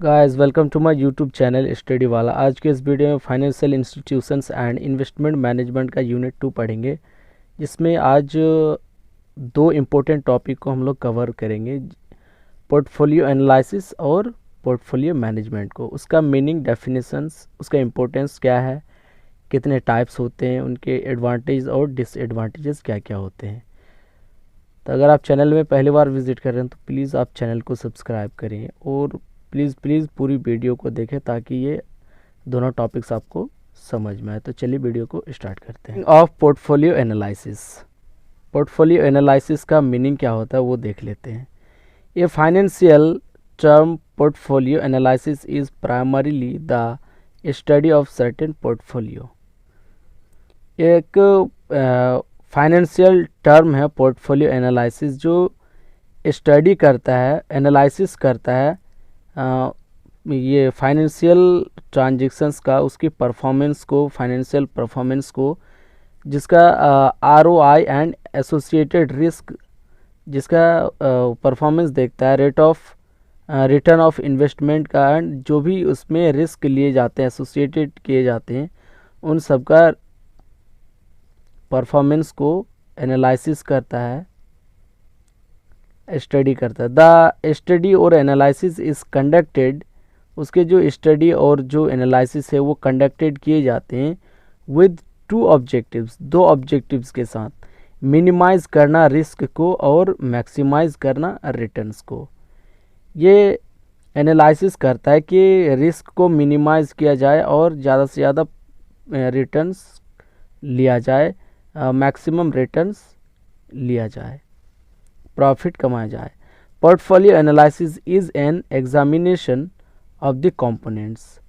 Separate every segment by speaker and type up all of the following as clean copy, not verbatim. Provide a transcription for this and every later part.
Speaker 1: Guys welcome to my YouTube channel study वाला। आज के इस वीडियो में financial institutions and investment management का यूनिट 2 पढ़ेंगे, जिसमें आज दो इम्पोर्टेंट टॉपिक को हम लोग कवर करेंगे, पोर्टफोलियो एनालिसिस और पोर्टफोलियो मैनेजमेंट को। उसका मीनिंग, डेफिनेशंस, उसका इम्पोर्टेंस क्या है, कितने टाइप्स होते हैं, उनके एडवांटेज और डिसएडवांटेजेस क्या क्या होते हैं। तो अगर आप चैनल में पहली बार विजिट कर रहे हैं तो प्लीज़ आप चैनल को सब्सक्राइब करें और प्लीज़ पूरी वीडियो को देखें ताकि ये दोनों टॉपिक्स आपको समझ में आए। तो चलिए वीडियो को स्टार्ट करते हैं। Of portfolio analysis. Portfolio analysis का मीनिंग क्या होता है वो देख लेते हैं। ये financial term portfolio analysis is primarily the study of certain portfolio. एक फाइनेंशियल टर्म है पोर्टफोलियो एनालिसिस, जो स्टडी करता है, एनालिसिस करता है ये फाइनेंशियल ट्रांजैक्शंस का, उसकी परफॉर्मेंस को, फाइनेंशियल परफॉर्मेंस को, जिसका ROI एंड एसोसिएटेड रिस्क, जिसका परफॉर्मेंस देखता है, rate of return of investment का, एंड जो भी उसमें रिस्क लिए जाते हैं, एसोसिएटेड किए जाते हैं, उन सब का परफॉर्मेंस को एनालिसिस करता है, स्टडी करता है। द स्टडी और एनालिसिस इज़ कंडक्टेड, उसके जो स्टडी और जो एनालिसिस है वो कंडक्टेड किए जाते हैं विद टू ऑब्जेक्टिव्स, दो ऑब्जेक्टिव्स के साथ, मिनिमाइज करना रिस्क को और मैक्सिमाइज करना रिटर्न्स को। ये एनालिसिस करता है कि रिस्क को मिनिमाइज किया जाए और ज़्यादा से ज़्यादा रिटर्न्स लिया जाए, मैक्सिमम रिटर्न्स लिया जाए, प्रॉफिट कमाया जाए। Portfolio analysis is an examination of the components.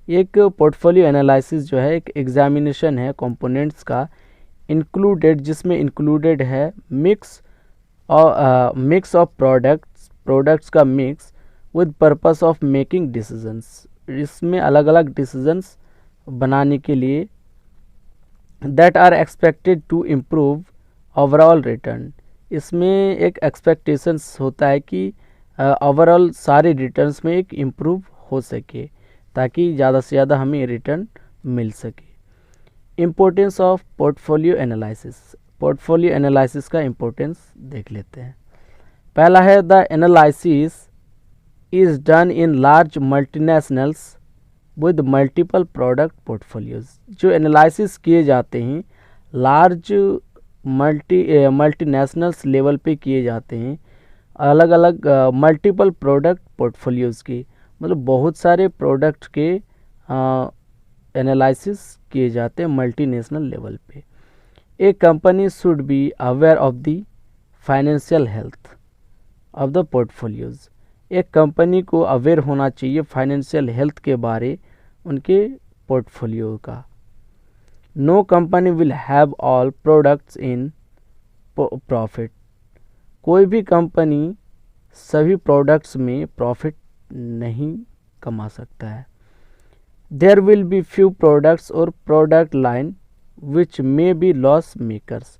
Speaker 1: एक पोर्टफोलियो एनालिसिस जो है एक एग्जामिनेशन है कंपोनेंट्स का, इंक्लूडेड, जिसमें इंक्लूडेड है मिक्स ऑफ प्रोडक्ट्स का mix with purpose of making decisions. इसमें अलग अलग डिसीजंस बनाने के लिए, that are expected to improve overall return. इसमें एक एक्सपेक्टेशंस होता है कि ओवरऑल सारे रिटर्न्स में एक इम्प्रूव हो सके ताकि ज़्यादा से ज़्यादा हमें रिटर्न मिल सके। Importance of portfolio analysis. Portfolio analysis का इम्पोर्टेंस देख लेते हैं। पहला है, the analysis is done in large multinationals with multiple product portfolios. जो एनालिसिस किए जाते हैं लार्ज मल्टीनेशनल्स लेवल पे किए जाते हैं, अलग अलग मल्टीपल प्रोडक्ट पोर्टफोलियोज़ की, मतलब बहुत सारे प्रोडक्ट के एनालिसिस किए जाते हैं मल्टीनेशनल लेवल पे। A company should be aware of the financial health of the portfolios. एक कंपनी को अवेयर होना चाहिए फाइनेंशियल हेल्थ के बारे उनके पोर्टफोलियो का। No company will have all products in profit. कोई भी कंपनी सभी प्रोडक्ट्स में प्रॉफिट नहीं कमा सकता है। There will be few products और product line which may be loss makers.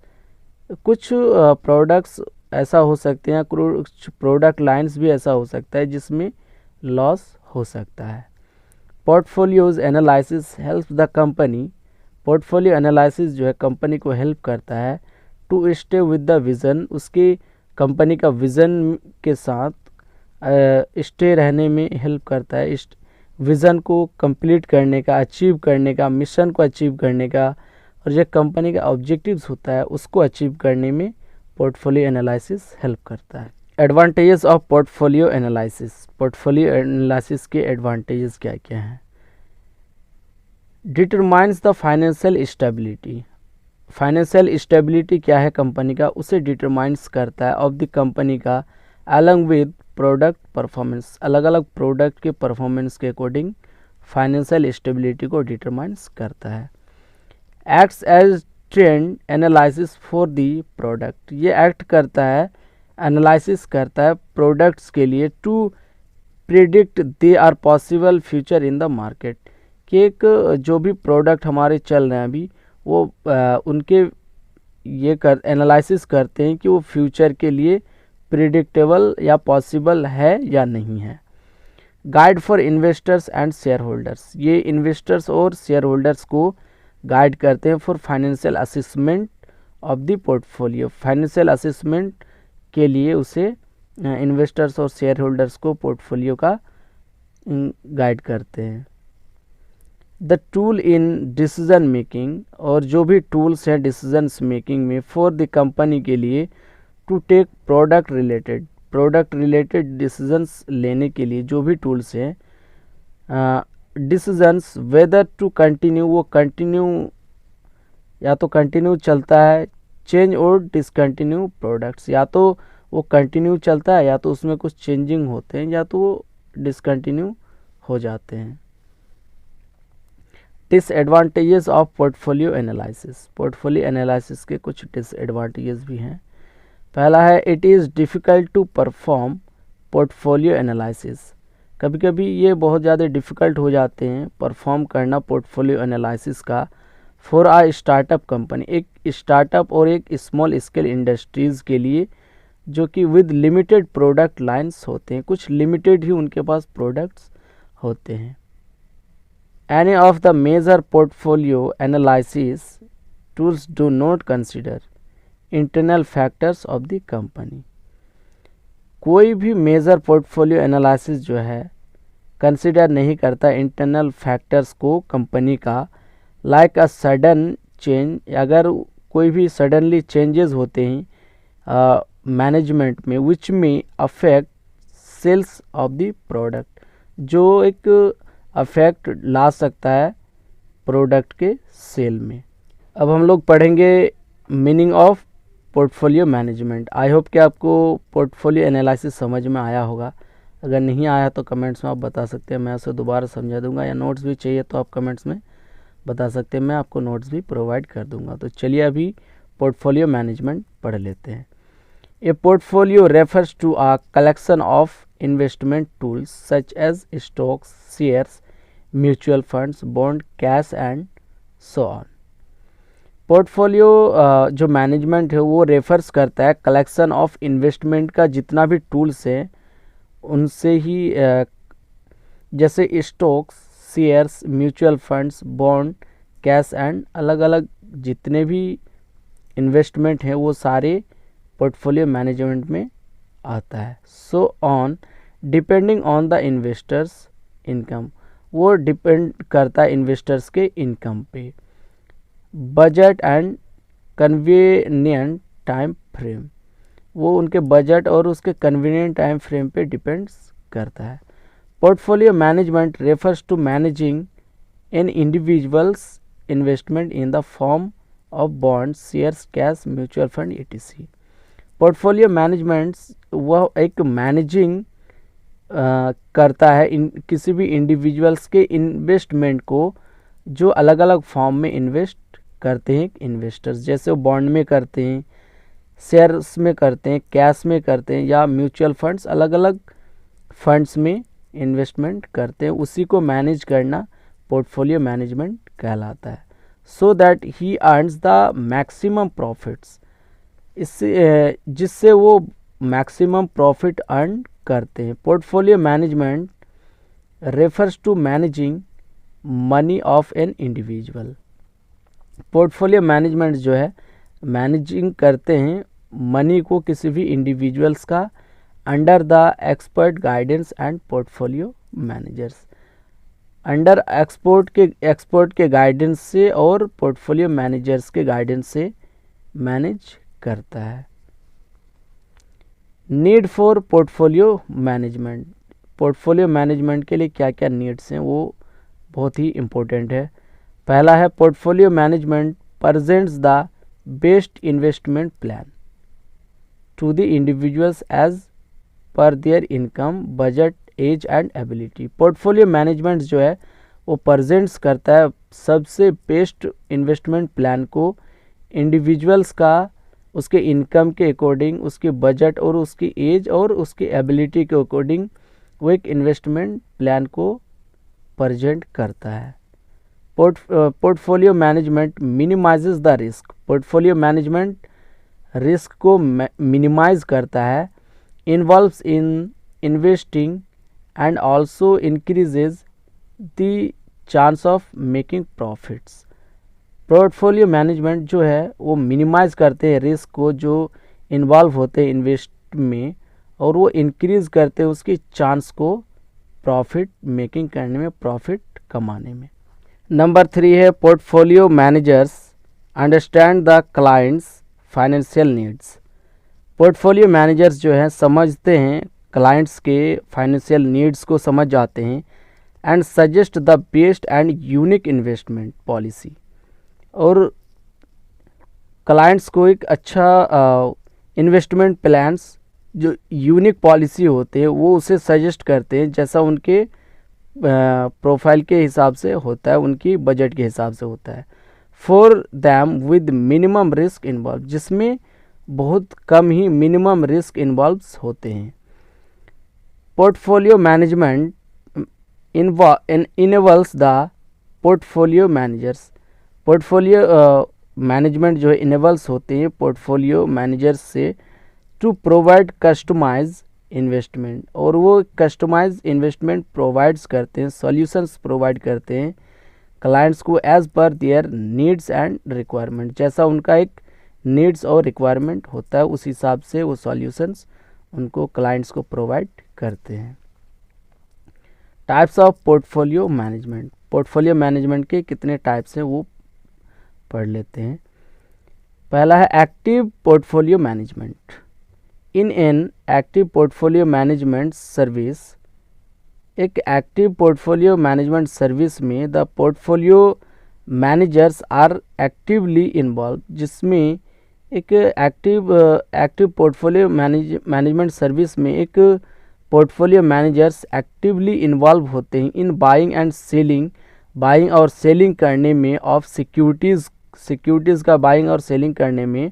Speaker 1: कुछ प्रोडक्ट्स ऐसा हो सकते हैं, कुछ प्रोडक्ट लाइन्स भी ऐसा हो सकता है जिसमें लॉस हो सकता है। Portfolios analysis help the company. Portfolio analysis जो है कंपनी को हेल्प करता है to stay with the vision, उसके कंपनी का विज़न के साथ स्टे रहने में हेल्प करता है, इस विज़न को कंप्लीट करने का, अचीव करने का, मिशन को अचीव करने का, और जो कंपनी का ऑब्जेक्टिव्स होता है उसको अचीव करने में पोर्टफोलियो एनालिसिस हेल्प करता है। Advantages of portfolio analysis. Portfolio analysis के एडवांटेजेस क्या क्या हैं? Determines the financial stability. Financial stability क्या है कंपनी का, उसे डिटरमाइंस करता है ऑफ द कंपनी का, अलॉन्ग विद प्रोडक्ट परफॉर्मेंस। अलग अलग प्रोडक्ट के परफॉर्मेंस के अकॉर्डिंग फाइनेंशियल स्टेबिलिटी को डिटरमाइंस करता है। Acts as trend analysis for the product. ये एक्ट करता है, एनालिसिस करता है प्रोडक्ट्स के लिए, to predict they are possible future in the market. कि एक जो भी प्रोडक्ट हमारे चल रहे हैं अभी, वो उनके ये एनालिसिस करते हैं कि वो फ्यूचर के लिए प्रिडिक्टेबल या पॉसिबल है या नहीं है। Guide for investors and shareholders, ये इन्वेस्टर्स और शेयर होल्डर्स को गाइड करते हैं for financial assessment of the portfolio, financial assessment के लिए उसे इन्वेस्टर्स और शेयर होल्डर्स को पोर्टफोलियो का गाइड करते हैं। The tool in decision making, और जो भी टूल्स हैं डिसीजन मेकिंग में फॉर द कंपनी के लिए, to take product related decisions लेने के लिए जो भी टूल्स हैं, डिसीजंस वेदर टू कंटिन्यू, वो कंटिन्यू या तो कंटिन्यू चलता है, चेंज और डिसकंटिन्यू प्रोडक्ट्स, या तो वो कंटिन्यू चलता है या तो उसमें कुछ चेंजिंग होते हैं या तो वो डिसकंटिन्यू हो जाते हैं। Disadvantages of portfolio analysis, portfolio analysis के कुछ डिसएडवांटेजेस भी हैं। पहला है it is difficult to perform portfolio analysis, कभी कभी ये बहुत ज़्यादा डिफ़िकल्ट हो जाते हैं परफॉर्म करना पोर्टफोलियो एनालिसिस का फॉर आ स्टार्टअप कंपनी, एक स्टार्टअप और एक स्मॉल स्केल इंडस्ट्रीज़ के लिए जो कि विद लिमिटेड प्रोडक्ट लाइन्स होते हैं, कुछ लिमिटेड ही उनके पास प्रोडक्ट्स होते हैं। Any of the major portfolio analysis tools do not consider internal factors of the company, कोई भी मेजर पोर्टफोलियो एनालिसिस जो है कंसिडर नहीं करता इंटरनल फैक्टर्स को कंपनी का, लाइक अ सडन चेंज, अगर कोई भी सडनली चेंजेस होते हैं मैनेजमेंट में विच में affect sales of the product, जो एक अफेक्ट ला सकता है प्रोडक्ट के सेल में। अब हम लोग पढ़ेंगे meaning of portfolio management. I hope कि आपको पोर्टफोलियो एनालिसिस समझ में आया होगा, अगर नहीं आया तो कमेंट्स में आप बता सकते हैं, मैं उसे दोबारा समझा दूंगा, या नोट्स भी चाहिए तो आप कमेंट्स में बता सकते हैं, मैं आपको नोट्स भी प्रोवाइड कर दूंगा। तो चलिए अभी पोर्टफोलियो मैनेजमेंट पढ़ लेते हैं। A portfolio refers to a collection of investment tools such as stocks, shares, mutual funds, bond, cash and so on. Portfolio जो मैनेजमेंट है वो रेफर्स करता है कलेक्शन ऑफ इन्वेस्टमेंट का जितना भी टूल्स हैं उनसे ही, जैसे stocks, shares, mutual funds, bond, cash and अलग अलग जितने भी इन्वेस्टमेंट हैं वो सारे पोर्टफोलियो मैनेजमेंट में आता है। So on depending on the investors income, वो डिपेंड करता है इन्वेस्टर्स के इनकम पे। Budget and convenient time frame, वो उनके बजट और उसके कन्वीनियंट टाइम फ्रेम पे डिपेंड्स करता है। Portfolio management refers to managing an individual's investment in the form of bonds, shares, cash, mutual fund etc। Portfolio management वह एक मैनेजिंग करता है किसी भी इंडिविजुअल्स के इन्वेस्टमेंट को जो अलग अलग फॉर्म में इन्वेस्ट करते हैं इन्वेस्टर्स, जैसे वो बॉन्ड में करते हैं, शेयर्स में करते हैं, कैश में करते हैं, या म्यूचुअल फंड्स अलग अलग फंड्स में इन्वेस्टमेंट करते हैं, उसी को मैनेज करना पोर्टफोलियो मैनेजमेंट कहलाता है। So that he earns the maximum profits, इससे जिससे वो मैक्सिमम प्रॉफिट अर्न करते हैं। Portfolio management refers to managing money of an individual, portfolio management जो है मैनेजिंग करते हैं मनी को किसी भी इंडिविजुअल्स का under the expert guidance and portfolio managers, under expert के गाइडेंस से और पोर्टफोलियो मैनेजर्स के गाइडेंस से मैनेज करता है। Need for portfolio management, portfolio management के लिए क्या क्या नीड्स हैं वो बहुत ही इम्पोर्टेंट है। पहला है portfolio management presents the best investment plan to the individuals as per their income, budget, age and ability. Portfolio management जो है वो प्रेजेंट्स करता है सबसे बेस्ट इन्वेस्टमेंट प्लान को इंडिविजुअल्स का उसके इनकम के अकॉर्डिंग, उसके बजट और उसकी एज और उसकी एबिलिटी के अकॉर्डिंग वो एक इन्वेस्टमेंट प्लान को प्रेजेंट करता है। Portfolio management minimises the risk, portfolio management risk को मिनिमाइज करता है। Involves in investing and also increases the chance of making profits। Portfolio management जो है वो मिनिमाइज करते हैं रिस्क को जो इन्वॉल्व होते हैं इन्वेस्ट में, और वो इंक्रीज करते हैं उसकी चांस को प्रॉफिट मेकिंग करने में, प्रॉफिट कमाने में। नंबर 3 है portfolio managers understand the clients financial needs. Portfolio managers जो हैं समझते हैं क्लाइंट्स के फाइनेंशियल नीड्स को, समझ जाते हैं and suggest the best and unique investment policy, और क्लाइंट्स को एक अच्छा इन्वेस्टमेंट प्लान्स जो यूनिक पॉलिसी होते हैं वो उसे सजेस्ट करते हैं, जैसा उनके प्रोफाइल के हिसाब से होता है, उनकी बजट के हिसाब से होता है। For them with minimum risk involve, जिसमें बहुत कम ही मिनिमम रिस्क इन्वॉल्व होते हैं। Portfolio management enables the portfolio managers, portfolio management जो है इनेबल्स होते हैं पोर्टफोलियो मैनेजर्स से टू प्रोवाइड कस्टमाइज इन्वेस्टमेंट, और वो कस्टमाइज इन्वेस्टमेंट प्रोवाइड्स करते हैं, सॉल्यूशंस प्रोवाइड करते हैं क्लाइंट्स को as per there needs and requirement, जैसा उनका एक नीड्स और रिक्वायरमेंट होता है उस हिसाब से वो सॉल्यूशंस उनको क्लाइंट्स को प्रोवाइड करते हैं। Types of portfolio management, portfolio management के कितने टाइप्स हैं वो पढ़ लेते हैं। पहला है active portfolio management. In an active portfolio management service, एक एक्टिव पोर्टफोलियो मैनेजमेंट सर्विस में the portfolio managers are actively involve, जिसमें एक एक्टिव पोर्टफोलियो मैनेजमेंट सर्विस में एक पोर्टफोलियो मैनेजर्स एक्टिवली इन्वॉल्व होते हैं in buying and selling, buying और selling करने में ऑफ सिक्योरिटीज़ का बाइंग और सेलिंग करने में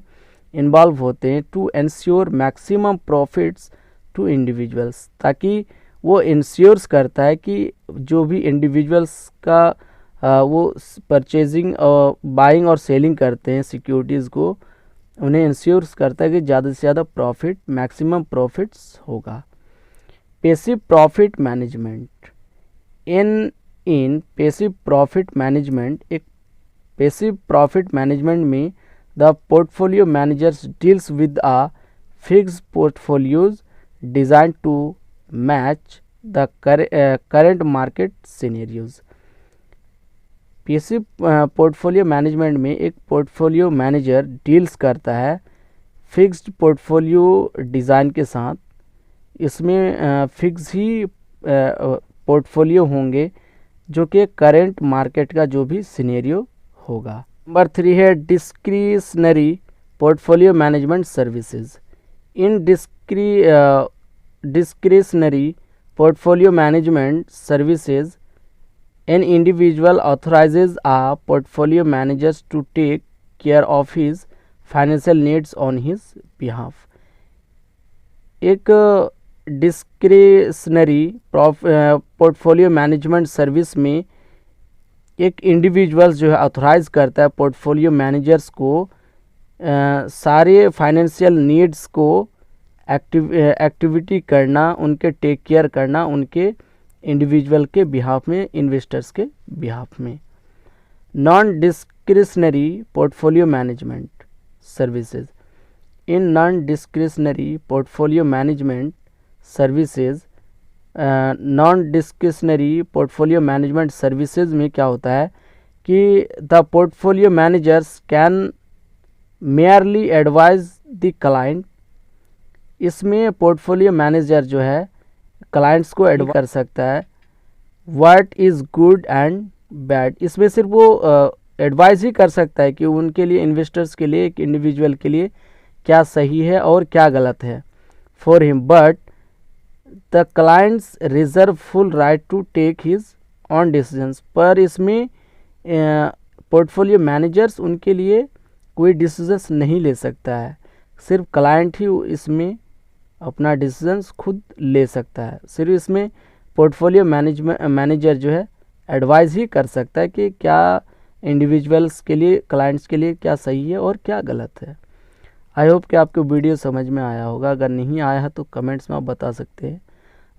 Speaker 1: इन्वॉल्व होते हैं to ensure maximum profits to individuals, ताकि वो इंश्योर्स करता है कि जो भी इंडिविजुअल्स का वो परचेजिंग और बाइंग और सेलिंग करते हैं सिक्योरिटीज़ को, उन्हें इंश्योर्स करता है कि ज़्यादा से ज़्यादा प्रॉफिट, मैक्सिमम प्रॉफिट्स होगा। Passive profit management, in passive profit management, एक पैसिव प्रॉफिट मैनेजमेंट में the portfolio managers deals with a fixed portfolios design to match the current market scenarios. Passive portfolio management में एक portfolio manager deals करता है fixed portfolio design के साथ, इसमें fix ही portfolio होंगे जो कि करेंट मार्केट का जो भी सिनेरियो होगा। नंबर 3 है discretionary portfolio management services. In discretionary portfolio management services an individual authorises a portfolio managers to take care of his financial needs on his behalf. एक discretionary portfolio management service में एक individuals जो है authorise करता है portfolio managers को सारे financial needs को एक्टिविटी करना, उनके टेक केयर करना, उनके इंडिविजुअल के बिहाफ में, इन्वेस्टर्स के बिहाफ में। Non discretionary portfolio management services. In non discretionary portfolio management services, non discretionary portfolio management services में क्या होता है कि the portfolio managers can merely advise the client, इसमें पोर्टफोलियो मैनेजर जो है क्लाइंट्स को एडवाइज कर सकता है what is good and bad, इसमें सिर्फ वो एडवाइज ही कर सकता है कि उनके लिए, इन्वेस्टर्स के लिए, एक इंडिविजुअल के लिए क्या सही है और क्या गलत है for him, but the clients reserve full right to take his own decisions. पर इसमें पोर्टफोलियो मैनेजर्स उनके लिए कोई डिसीजंस नहीं ले सकता है, सिर्फ क्लाइंट ही इसमें अपना डिसीजंस खुद ले सकता है। सिर्फ इसमें पोर्टफोलियो मैनेजर जो है एडवाइस ही कर सकता है कि क्या इंडिविजुअल्स के लिए, क्लाइंट्स के लिए क्या सही है और क्या गलत है। आई होप कि आपको वीडियो समझ में आया होगा। अगर नहीं आया है तो कमेंट्स में आप बता सकते हैं।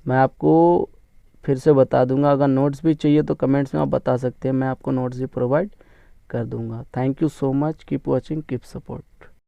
Speaker 1: मैं आपको फिर से बता दूंगा। अगर नोट्स भी चाहिए तो कमेंट्स में आप बता सकते हैं, मैं आपको नोट्स भी प्रोवाइड कर दूंगा। Thank you so much, keep watching, keep support.